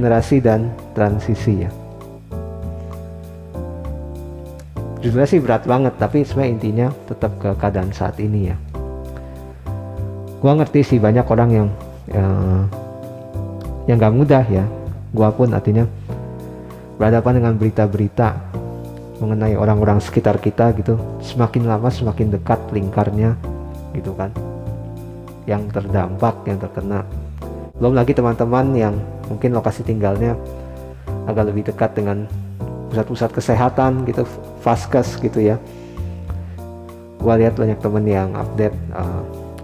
regenerasi dan transisi ya. Judulnya sih berat banget, tapi sebenarnya intinya tetap ke keadaan saat ini ya. Gua ngerti sih banyak orang yang gak mudah ya. Gua pun artinya berhadapan dengan berita-berita mengenai orang-orang sekitar kita gitu, semakin lama semakin dekat lingkarnya gitu kan, yang terdampak, yang terkena. Belum lagi teman-teman yang mungkin lokasi tinggalnya agak lebih dekat dengan pusat-pusat kesehatan gitu, vaskes gitu ya. Gua lihat banyak temen yang update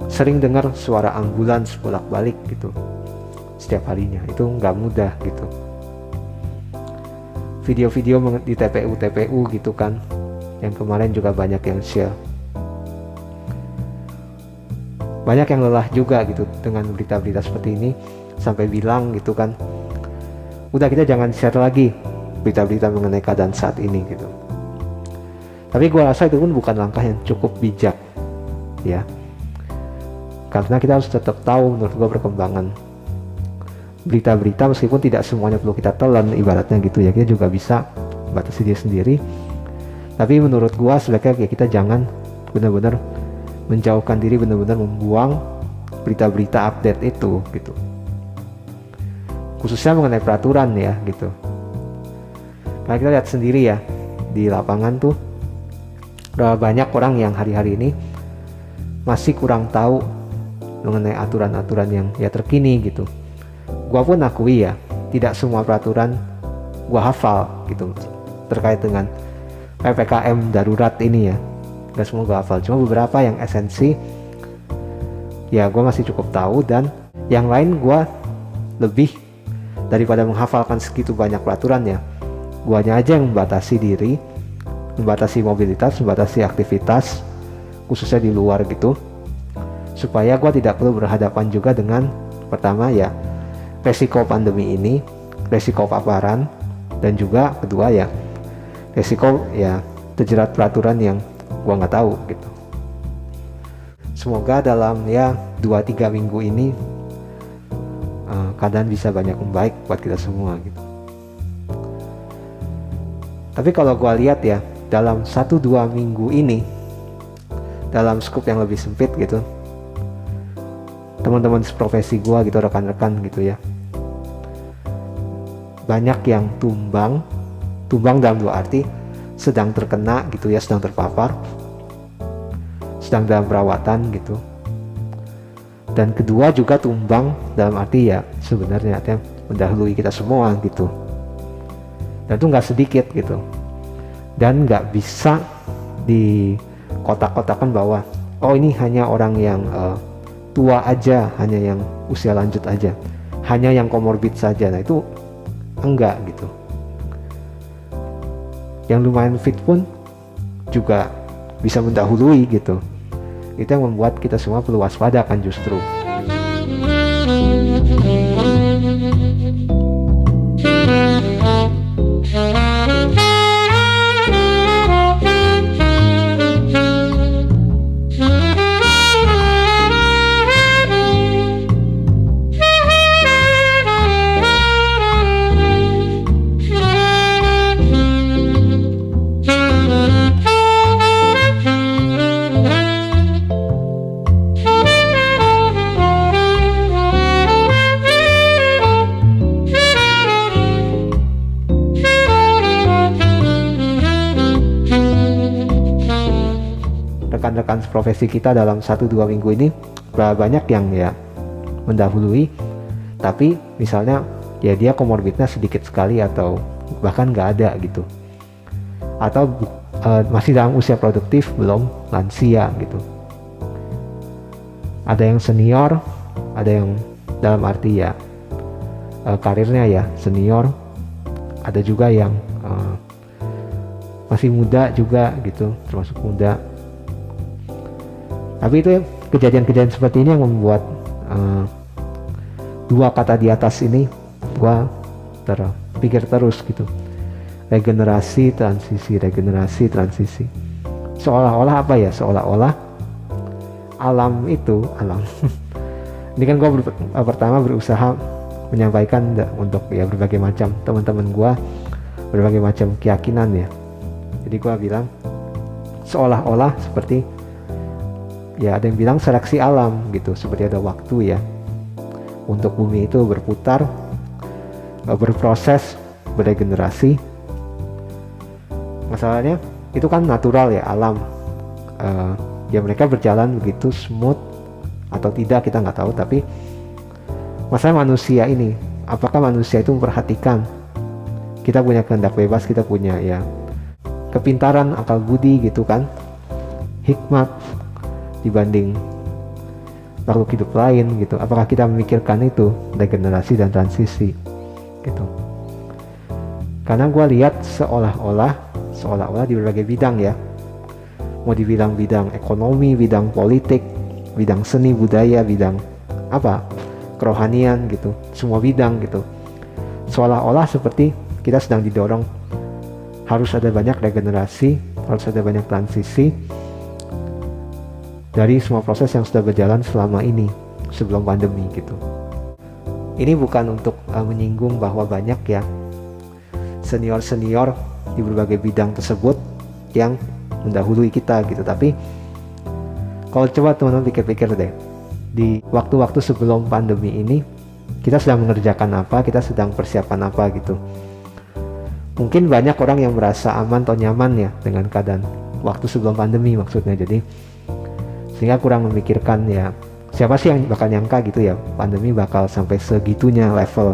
sering dengar suara ambulans bolak-balik gitu setiap harinya. Itu nggak mudah gitu. Video-video di TPU gitu kan, yang kemarin juga banyak yang share. Banyak yang lelah juga gitu dengan berita-berita seperti ini, sampai bilang gitu kan, udah kita jangan share lagi berita-berita mengenai keadaan saat ini gitu. Tapi gue rasa itu pun bukan langkah yang cukup bijak ya, karena kita harus tetap tahu menurut gue perkembangan berita-berita, meskipun tidak semuanya perlu kita telan ibaratnya gitu ya. Kita juga bisa batasi diri sendiri, tapi menurut gue sebaiknya ya kita jangan benar-benar menjauhkan diri, benar-benar membuang berita-berita update itu gitu, khususnya mengenai peraturan ya gitu. Karena kita lihat sendiri ya di lapangan tuh banyak orang yang hari-hari ini masih kurang tahu mengenai aturan-aturan yang ya terkini gitu. Gua pun akui ya, tidak semua peraturan gua hafal gitu terkait dengan PPKM darurat ini ya. Gak semua gua hafal, cuma beberapa yang esensi ya gua masih cukup tahu, dan yang lain gua lebih daripada menghafalkan segitu banyak peraturan ya, guanya aja yang membatasi diri, membatasi mobilitas, membatasi aktivitas khususnya di luar gitu, supaya gua tidak perlu berhadapan juga dengan pertama ya resiko pandemi ini, resiko paparan, dan juga kedua ya resiko ya terjerat peraturan yang gua nggak tahu gitu. Semoga dalam ya 2-3 minggu ini keadaan bisa banyak membaik buat kita semua gitu. Tapi kalau gua lihat ya dalam 1-2 minggu ini, dalam skup yang lebih sempit gitu, teman-teman seprofesi gua gitu, rekan-rekan gitu ya, banyak yang tumbang dalam dua arti, sedang terkena gitu ya, sedang terpapar, sedang dalam perawatan gitu. Dan kedua juga tumbang dalam arti ya sebenarnya artinya mendahului kita semua gitu. Dan itu nggak sedikit gitu. Dan nggak bisa dikotak-kotakan bahwa oh ini hanya orang yang tua aja, hanya yang usia lanjut aja, hanya yang komorbid saja. Nah itu enggak gitu. Yang lumayan fit pun juga bisa mendahului gitu. Itu yang membuat kita semua perlu waspada kan justru. Rekan-rekan profesi kita dalam 1-2 minggu ini banyak yang ya mendahului, tapi misalnya ya dia komorbidnya sedikit sekali atau bahkan nggak ada gitu, atau masih dalam usia produktif, belum lansia gitu. Ada yang senior, ada yang dalam arti ya karirnya ya senior, ada juga yang masih muda juga gitu, termasuk muda. Tapi itu kejadian-kejadian seperti ini yang membuat dua kata di atas ini gua terpikir terus gitu. Regenerasi, transisi, regenerasi, transisi. Seolah-olah apa ya? Seolah-olah alam itu, alam. Ini kan gua pertama berusaha menyampaikan untuk ya berbagai macam teman-teman gue, berbagai macam keyakinan ya. Jadi gue bilang seolah-olah seperti ya ada yang bilang seleksi alam gitu, seperti ada waktu ya untuk bumi itu berputar, berproses, beregenerasi. Masalahnya itu kan natural ya, alam, ya mereka berjalan begitu smooth atau tidak kita nggak tahu. Tapi masalah manusia ini, apakah manusia itu memperhatikan kita punya kehendak bebas, kita punya ya kepintaran, akal budi gitu kan, hikmat dibanding makhluk hidup lain gitu. Apakah kita memikirkan itu, regenerasi dan transisi gitu? Karena gue lihat seolah-olah di berbagai bidang ya, mau dibilang bidang ekonomi, bidang politik, bidang seni budaya, bidang apa, kerohanian gitu, semua bidang gitu, seolah-olah seperti kita sedang didorong harus ada banyak regenerasi, harus ada banyak transisi dari semua proses yang sudah berjalan selama ini sebelum pandemi gitu. Ini bukan untuk menyinggung bahwa banyak ya senior-senior di berbagai bidang tersebut yang mendahului kita gitu, tapi kalau coba teman-teman pikir-pikir deh, di waktu-waktu sebelum pandemi ini kita sedang mengerjakan apa, kita sedang persiapan apa gitu. Mungkin banyak orang yang merasa aman atau nyaman ya dengan keadaan waktu sebelum pandemi maksudnya, jadi sehingga kurang memikirkan ya siapa sih yang bakal nyangka gitu ya pandemi bakal sampai segitunya level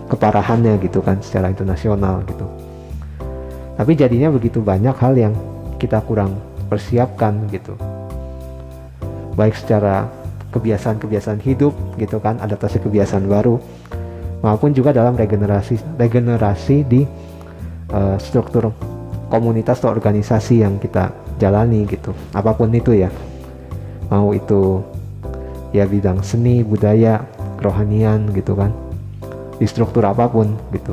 keparahannya gitu kan secara internasional gitu. Tapi jadinya begitu banyak hal yang kita kurang persiapkan gitu, baik secara kebiasaan-kebiasaan hidup gitu kan, adaptasi kebiasaan baru, maupun juga dalam regenerasi di struktur komunitas atau organisasi yang kita jalani gitu, apapun itu ya, mau itu ya bidang seni, budaya, kerohanian gitu kan, di struktur apapun gitu.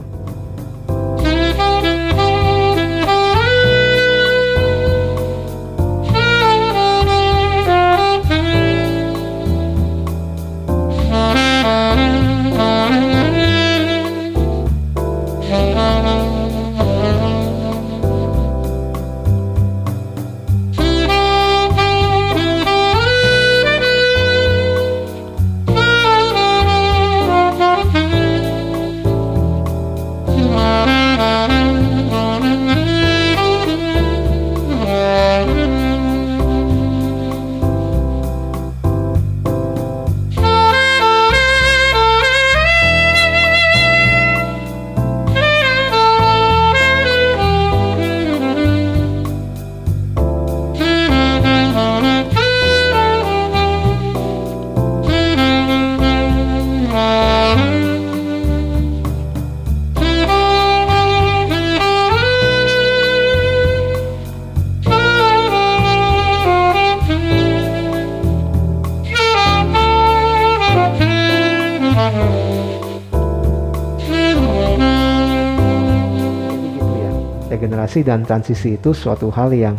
Regenerasi dan transisi itu suatu hal yang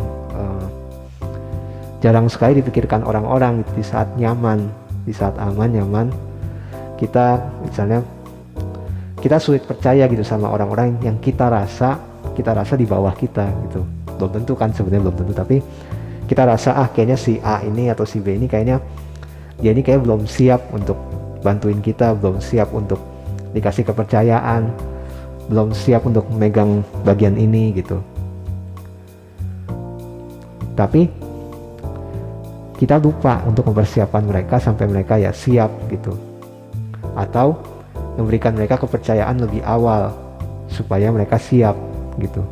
jarang sekali dipikirkan orang-orang di saat nyaman, di saat aman, nyaman. Kita misalnya kita sulit percaya gitu sama orang-orang yang kita rasa di bawah kita gitu. Belum tentu kan, sebenarnya belum tentu, tapi kita rasa kayaknya si A ini atau si B ini kayaknya dia ini kayak belum siap untuk bantuin kita, belum siap untuk dikasih kepercayaan, belum siap untuk memegang bagian ini gitu. Tapi kita lupa untuk mempersiapkan mereka sampai mereka ya siap gitu, atau memberikan mereka kepercayaan lebih awal supaya mereka siap gitu.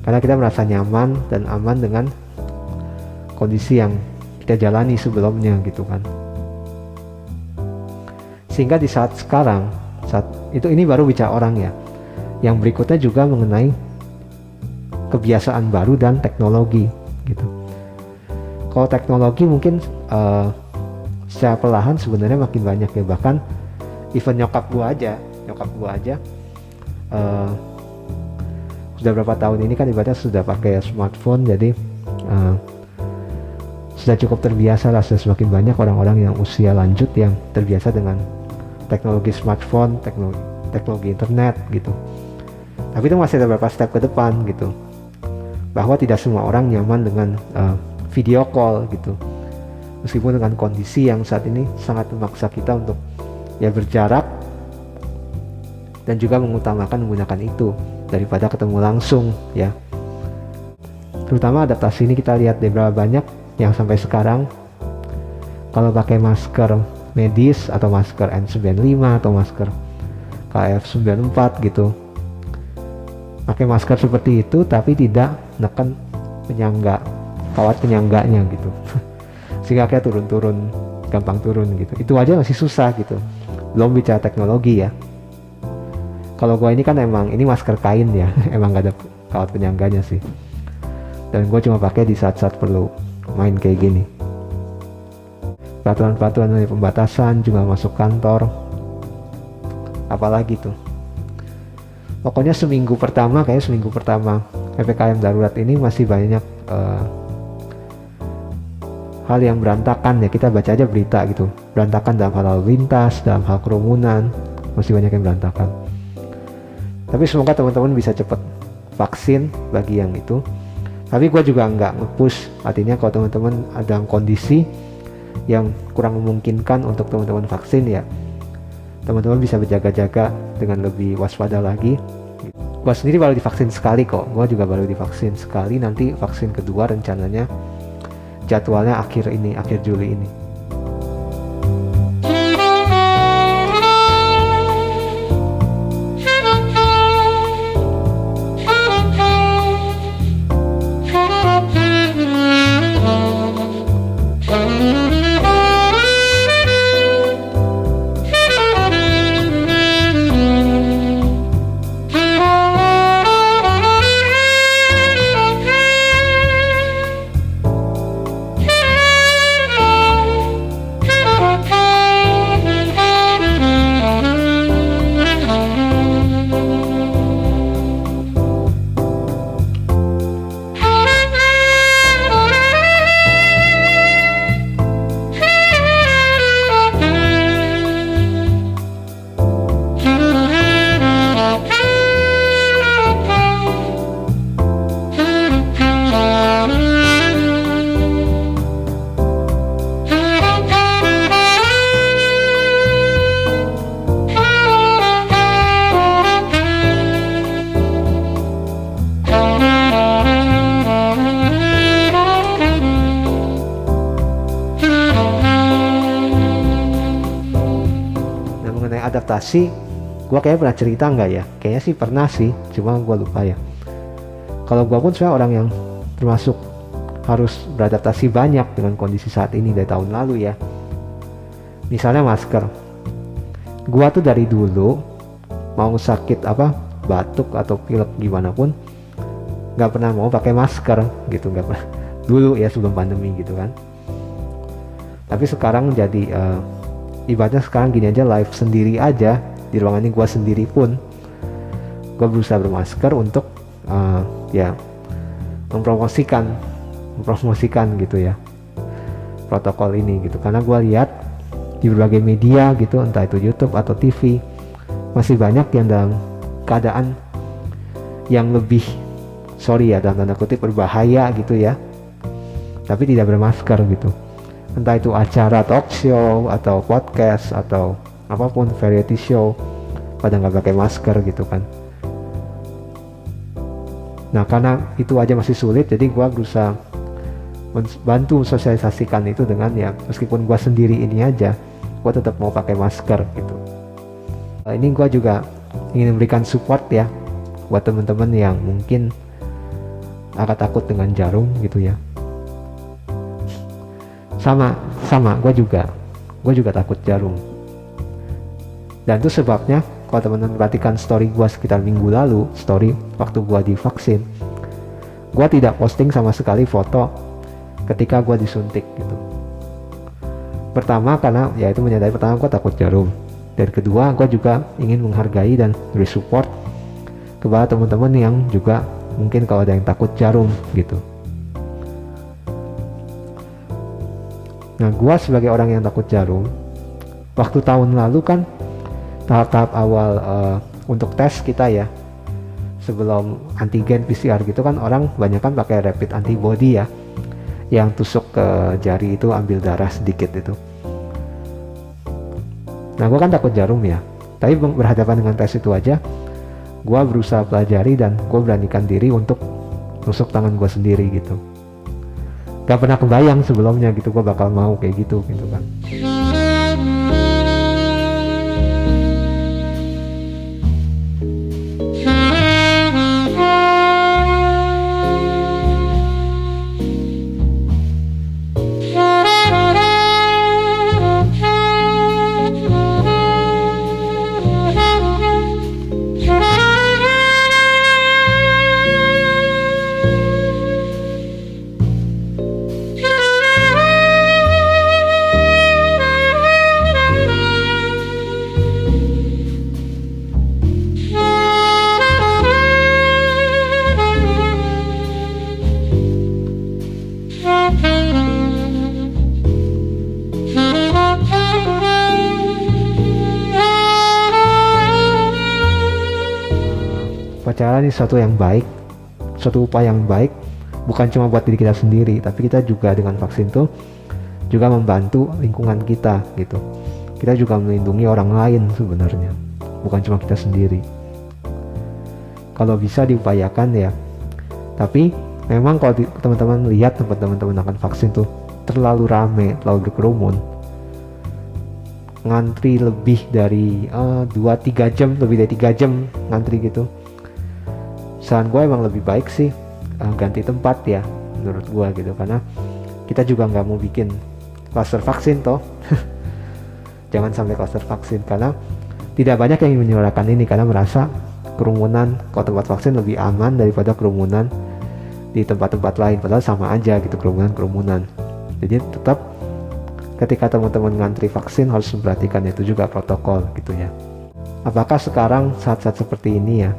Karena kita merasa nyaman dan aman dengan kondisi yang kita jalani sebelumnya gitu kan. Sehingga di saat sekarang, saat itu ini baru bicara orang ya. Yang berikutnya juga mengenai kebiasaan baru dan teknologi gitu. Kalau teknologi mungkin secara perlahan sebenarnya makin banyak ya. Bahkan even nyokap gua aja sudah berapa tahun ini kan ibaratnya sudah pakai smartphone, jadi sudah cukup terbiasa lah. Sudah semakin banyak orang-orang yang usia lanjut yang terbiasa dengan teknologi smartphone, teknologi internet gitu. Tapi itu masih ada beberapa step ke depan gitu, bahwa tidak semua orang nyaman dengan video call gitu, meskipun dengan kondisi yang saat ini sangat memaksa kita untuk ya berjarak dan juga mengutamakan menggunakan itu daripada ketemu langsung ya. Terutama adaptasi ini kita lihat dari berapa banyak yang sampai sekarang kalau pakai masker medis atau masker N95 atau masker KF94 gitu, pakai masker seperti itu tapi tidak neken penyangga, kawat penyangganya gitu sehingga kayak turun-turun, gampang turun gitu. Itu aja masih susah gitu, belum bicara teknologi ya. Kalau gua ini kan emang ini masker kain ya emang gak ada kawat penyangganya sih, dan gue cuma pakai di saat-saat perlu main kayak gini. Peraturan-peraturan dari pembatasan juga masuk kantor, apalagi tuh. Pokoknya seminggu pertama PPKM darurat ini masih banyak hal yang berantakan ya. Kita baca aja berita gitu, berantakan dalam hal lalu lintas, dalam hal kerumunan, masih banyak yang berantakan. Tapi semoga teman-teman bisa cepat vaksin bagi yang itu. Tapi gue juga nggak nge-push, artinya kalau teman-teman ada kondisi yang kurang memungkinkan untuk teman-teman vaksin ya, teman-teman bisa berjaga-jaga dengan lebih waspada lagi. Gue sendiri baru divaksin sekali kok, gue juga baru divaksin sekali, nanti vaksin kedua rencananya jadwalnya akhir Juli ini. Adaptasi, gue kayaknya pernah cerita nggak ya? Kayaknya sih pernah sih, cuma gue lupa ya. Kalau gue pun sebenarnya orang yang termasuk harus beradaptasi banyak dengan kondisi saat ini dari tahun lalu ya. Misalnya masker, gue tuh dari dulu mau sakit batuk atau pilek gimana pun nggak pernah mau pakai masker gitu, nggak pernah dulu ya sebelum pandemi gitu kan. Tapi sekarang jadi ibaratnya sekarang gini aja, live sendiri aja di ruangan ini, gue sendiri pun gue berusaha bermasker untuk ya mempromosikan gitu ya protokol ini gitu. Karena gue lihat di berbagai media gitu, entah itu YouTube atau TV, masih banyak yang dalam keadaan yang lebih dalam tanda kutip berbahaya gitu ya, tapi tidak bermasker gitu. Entah itu acara talk show atau podcast atau apapun, variety show, pada nggak pakai masker gitu kan. Nah karena itu aja masih sulit, jadi gue berusaha bantu sosialisasikan itu dengan ya meskipun gue sendiri ini aja, gue tetap mau pakai masker gitu. Ini gue juga ingin memberikan support ya buat teman-teman yang mungkin agak takut dengan jarum gitu ya. Sama gue juga takut jarum, dan itu sebabnya kalau teman-teman perhatikan story gue sekitar minggu lalu, story waktu gue divaksin, gue tidak posting sama sekali foto ketika gue disuntik gitu. Pertama karena ya itu menyadari, pertama gue takut jarum, dan kedua gue juga ingin menghargai dan beri support kepada teman-teman yang juga mungkin kalau ada yang takut jarum gitu. Nah gue sebagai orang yang takut jarum, waktu tahun lalu kan tahap-tahap awal untuk tes kita ya, sebelum antigen PCR gitu kan orang banyak kan pakai rapid antibody ya, yang tusuk ke jari itu ambil darah sedikit itu. Nah gue kan takut jarum ya, tapi berhadapan dengan tes itu aja gue berusaha pelajari dan gue beranikan diri untuk tusuk tangan gue sendiri gitu. Gak pernah kebayang sebelumnya gitu gue bakal mau kayak gitu kan. Upacara ini suatu yang baik, suatu upaya yang baik, bukan cuma buat diri kita sendiri, tapi kita juga dengan vaksin tuh juga membantu lingkungan kita gitu. Kita juga melindungi orang lain sebenarnya, bukan cuma kita sendiri. Kalau bisa diupayakan ya, tapi memang kalau teman-teman lihat tempat teman-teman akan vaksin tuh terlalu rame, terlalu berkerumun, ngantri lebih dari 2-3 jam, lebih dari 3 jam ngantri gitu. Saran gue emang lebih baik sih ganti tempat ya menurut gue gitu, karena kita juga nggak mau bikin klaster vaksin toh. Jangan sampai klaster vaksin, karena tidak banyak yang menyuarakan ini karena merasa kerumunan kalau tempat vaksin lebih aman daripada kerumunan di tempat-tempat lain, padahal sama aja gitu kerumunan. Jadi tetap ketika teman-teman ngantri vaksin harus memperhatikan itu juga protokol gitu ya. Apakah sekarang saat-saat seperti ini ya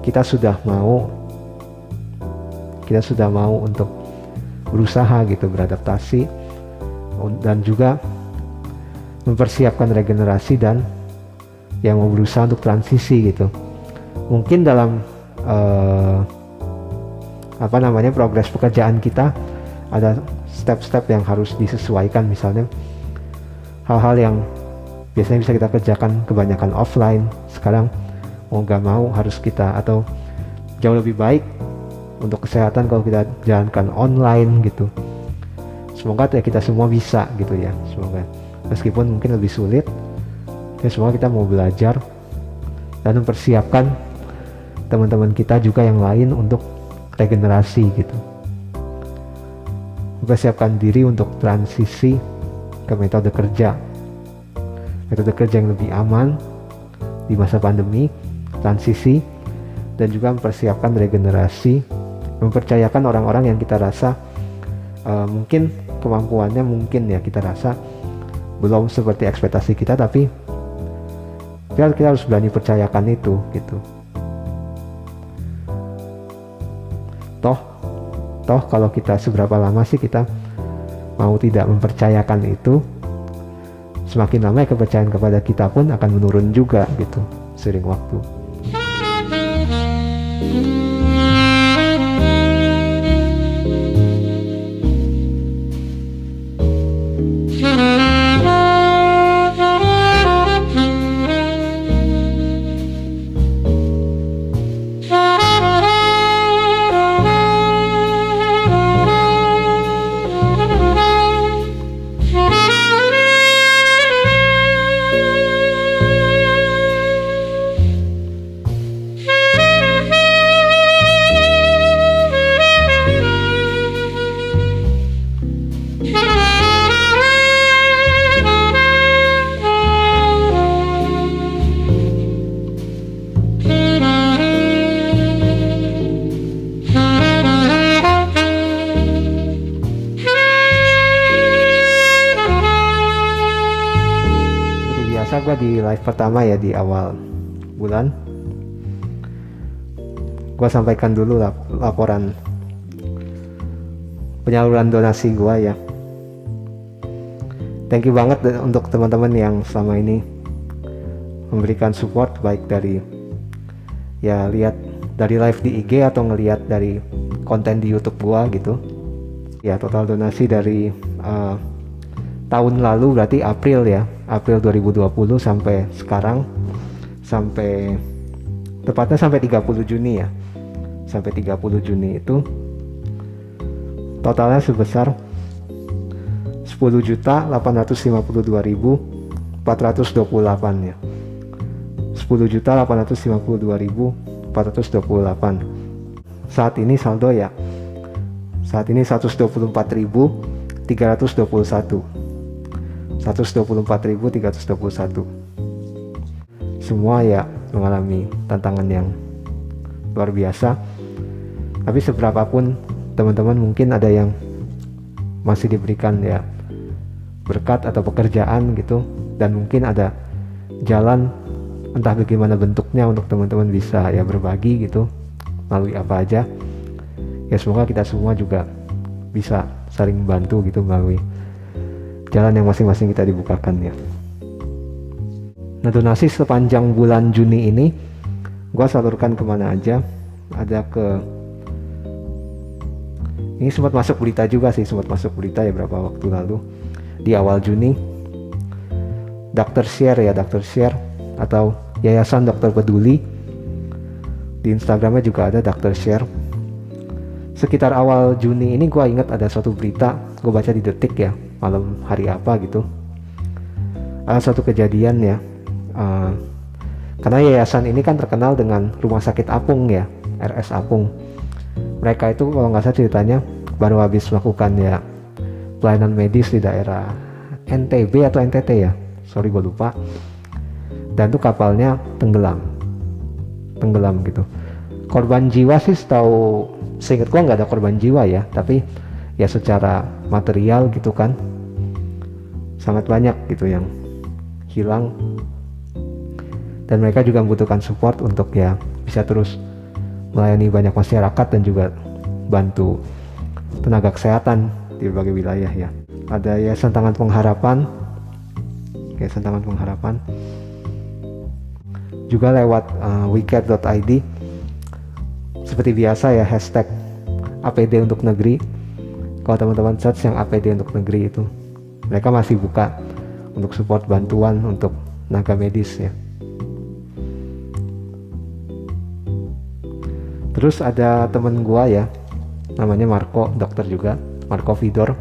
kita sudah mau untuk berusaha gitu beradaptasi dan juga mempersiapkan regenerasi dan yang mau berusaha untuk transisi gitu. Mungkin dalam progres pekerjaan kita ada step-step yang harus disesuaikan, misalnya hal-hal yang biasanya bisa kita kerjakan kebanyakan offline sekarang mau gak mau harus kita, atau jauh lebih baik untuk kesehatan kalau kita jalankan online gitu. Semoga ya kita semua bisa gitu ya, semoga meskipun mungkin lebih sulit ya, semoga kita mau belajar dan mempersiapkan teman-teman kita juga yang lain untuk regenerasi gitu, mempersiapkan diri untuk transisi ke metode kerja yang lebih aman di masa pandemi, transisi, dan juga mempersiapkan regenerasi, mempercayakan orang-orang yang kita rasa mungkin kemampuannya mungkin ya kita rasa belum seperti ekspektasi kita, tapi kita harus berani percayakan itu gitu. Toh kalau kita seberapa lama sih kita mau tidak mempercayakan itu, semakin lama kepercayaan kepada kita pun akan menurun juga gitu seiring waktu. Gue di live pertama ya di awal bulan gue sampaikan dulu laporan penyaluran donasi gue ya. Thank you banget untuk teman-teman yang selama ini memberikan support baik dari ya lihat dari live di IG atau ngelihat dari konten di YouTube gua gitu. Ya total donasi dari tahun lalu berarti April 2020 sampai sekarang, sampai tepatnya sampai 30 Juni ya. Sampai 30 Juni itu totalnya sebesar 10.852.428 ya. 10.852.428. Saat ini saldo ya. Saat ini 124.321. 124.321. Semua ya mengalami tantangan yang luar biasa. Tapi seberapapun teman-teman mungkin ada yang masih diberikan ya berkat atau pekerjaan gitu, dan mungkin ada jalan entah bagaimana bentuknya untuk teman-teman bisa ya berbagi gitu melalui apa aja ya. Semoga kita semua juga bisa saling membantu gitu melalui jalan yang masing-masing kita dibukakan ya. Nah, donasi sepanjang bulan Juni ini gua salurkan kemana aja. Ada ke, ini sempat masuk berita juga sih, sempat masuk berita ya beberapa waktu lalu di awal Juni. Dr. Share atau Yayasan Dokter Peduli, di Instagramnya juga ada Dr. Share. Sekitar awal Juni ini gue ingat ada suatu berita, gue baca di Detik ya, malam hari apa gitu, ada suatu kejadian ya, karena yayasan ini kan terkenal dengan Rumah Sakit Apung ya, RS Apung. Mereka itu kalau nggak salah ceritanya baru habis melakukan ya pelayanan medis di daerah NTB atau NTT ya, sorry gue lupa, dan tuh kapalnya tenggelam gitu. Korban jiwa sih seingat gua nggak ada korban jiwa ya, tapi ya secara material gitu kan sangat banyak gitu yang hilang, dan mereka juga membutuhkan support untuk ya bisa terus melayani banyak masyarakat dan juga bantu tenaga kesehatan di berbagai wilayah ya. Ada Yayasan Tangan Pengharapan, juga lewat wecare.id. Seperti biasa ya, hashtag APD untuk negeri. Kalau teman-teman search yang APD untuk negeri itu, mereka masih buka untuk support bantuan untuk tenaga medis ya. Terus ada temen gua ya, namanya Marco, dokter juga, Marco Vidor.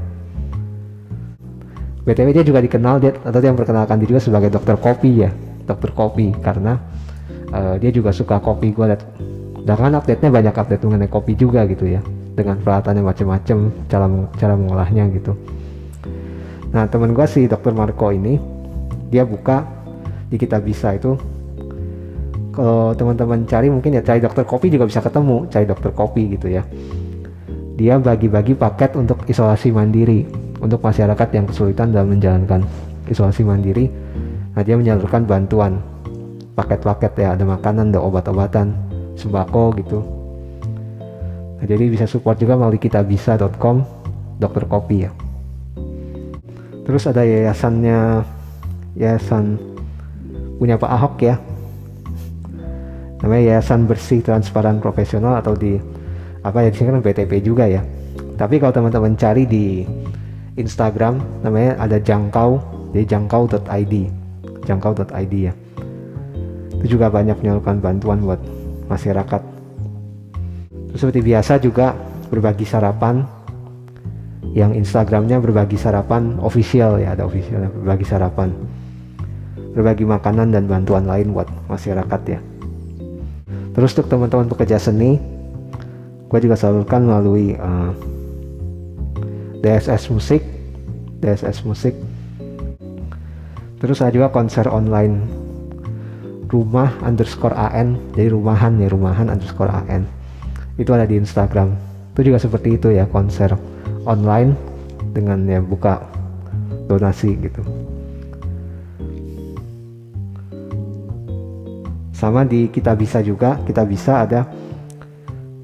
BTW dia juga dikenal, atau dia memperkenalkan diri juga sebagai dokter kopi ya, dokter kopi, karena dia juga suka kopi. Gue liat belakangan update-nya banyak update mengenai kopi juga gitu ya, dengan peralatannya macam-macam, cara mengolahnya gitu. Nah, temen gue si dokter Marco ini, dia buka di Kitabisa itu, kalau teman-teman cari mungkin ya cari dokter kopi juga bisa ketemu, cari dokter kopi gitu ya. Dia bagi-bagi paket untuk isolasi mandiri untuk masyarakat yang kesulitan dalam menjalankan isolasi mandiri. Nah, dia menyalurkan bantuan paket-paket ya, ada makanan, ada obat-obatan, sembako gitu. Nah, jadi bisa support juga melalui kitabisa.com dokter kopi ya. Terus ada yayasan punya Pak Ahok ya, namanya Yayasan Bersih Transparan Profesional, atau di apa ya, di sini kan BTP juga ya. Tapi kalau teman-teman cari di Instagram namanya ada Jangkau, jadi jangkau.id ya. Itu juga banyak menyalurkan bantuan buat masyarakat. Terus seperti biasa juga berbagi sarapan, yang Instagramnya berbagi sarapan official ya, ada officialnya, berbagi sarapan, berbagi makanan dan bantuan lain buat masyarakat ya. Terus untuk teman-teman pekerja seni, gue juga salurkan melalui DSS Musik. Terus ada juga konser online rumah_an, jadi rumahan _an, itu ada di Instagram. Itu juga seperti itu ya, konser online dengan ya buka donasi gitu. Sama di Kitabisa juga, Kitabisa ada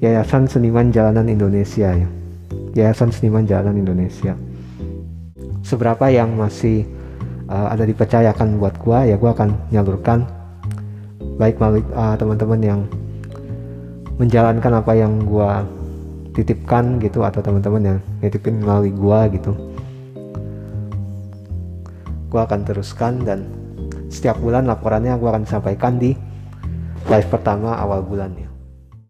Yayasan Seniman Jalanan Indonesia ya, Yayasan Seniman Jalanan Indonesia. Seberapa yang masih ada dipercayakan buat gua ya, gua akan nyalurkan baik melalui teman-teman yang menjalankan apa yang gua titipkan gitu, atau teman-teman yang nitipin melalui gua gitu. Gua akan teruskan, dan setiap bulan laporannya gua akan sampaikan di live pertama awal bulannya.